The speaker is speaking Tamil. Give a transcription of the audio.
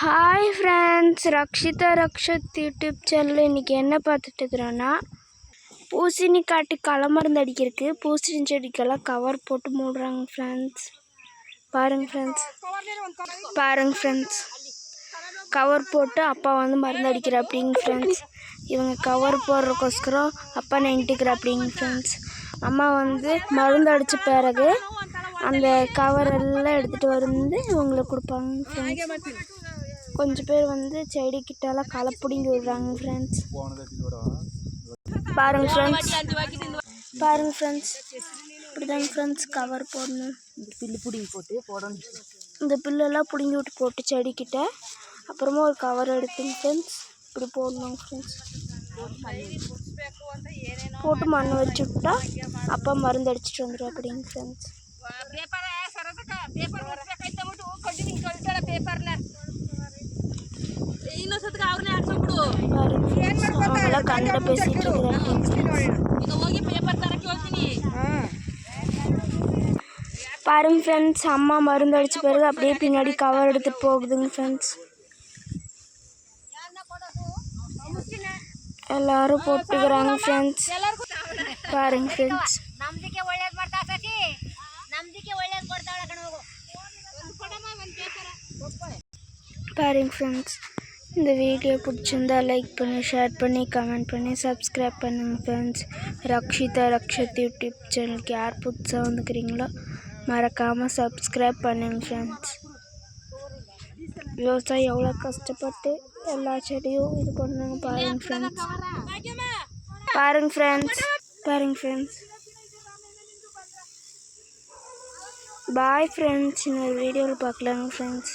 ஹாய் ஃப்ரெண்ட்ஸ், ரக்ஷிதா ரக்ஷத் யூடியூப் சேனலில் இன்றைக்கி என்ன பார்த்துட்டு இருக்கிறோன்னா, பூசணி காட்டு களை மருந்து அடிக்கிறதுக்கு பூசணி செடிக்கெல்லாம் கவர் போட்டு மூடுறாங்க ஃப்ரெண்ட்ஸ். பாருங்க ஃப்ரெண்ட்ஸ், கவர் போட்டு அப்பா வந்து மருந்து அடிக்கிற அப்படிங்க ஃப்ரெண்ட்ஸ். இவங்க கவர் போடுறதுக்கோஸ்கரம் அப்பா நின்றுக்கிற அப்படிங்க ஃப்ரெண்ட்ஸ். அம்மா வந்து மருந்து அடித்த பிறகு அந்த கவரெல்லாம் எடுத்துகிட்டு வந்து இவங்களுக்கு கொடுப்பாங்க ஃப்ரெண்ட்ஸ். கொஞ்சம் பேர் வந்து செடிக்கிட்டலாம் களை பிடிங்கி விடுறாங்க ஃப்ரெண்ட்ஸ். பாருங்க ஃப்ரெண்ட்ஸ், இப்படிதாங்க ஃப்ரெண்ட்ஸ் கவர் போடணும். இந்த புல்லெல்லாம் பிடுங்கி விட்டு போட்டு செடிக்கிட்ட அப்புறமா ஒரு கவர் எடுத்துங்க ஃப்ரெண்ட்ஸ். இப்படி போடணும் ஃப்ரெண்ட்ஸ். போட்டு மண் வச்சு விட்டா அப்பா மருந்து அடிச்சுட்டு வந்துடும் அப்படிங்க ஃப்ரெண்ட்ஸ். அவங்களாம் கன்னட பேசிட்டு பாருங்க ஃப்ரெண்ட்ஸ். அம்மா மருந்து அடிச்ச பிறகு அப்படியே பின்னாடி கவர் எடுத்துட்டு போகுதுங்க ஃப்ரெண்ட்ஸ். எல்லாரும் போட்டுக்கிறாங்க ஃப்ரெண்ட்ஸ். பாருங்க ஃப்ரெண்ட்ஸ், இந்த வீடியோ பிடிச்சிருந்தா லைக் பண்ணி, ஷேர் பண்ணி, கமெண்ட் பண்ணி, சப்ஸ்கிரைப் பண்ணுங்க ஃப்ரெண்ட்ஸ். ரக்ஷிதா ரக்ஷத் யூடியூப் சேனலுக்கு யார் புதுசாக வந்துக்கிறீங்களோ மறக்காமல் சப்ஸ்கிரைப் பண்ணுங்க ஃப்ரெண்ட்ஸ். விவசாயம் எவ்வளோ கஷ்டப்பட்டு எல்லா செடியும் இது பண்ணுங்க பாருங்க ஃப்ரெண்ட்ஸ். பாய் ஃப்ரெண்ட்ஸ், இன்னொரு வீடியோவில் பார்க்கலாங்க ஃப்ரெண்ட்ஸ்.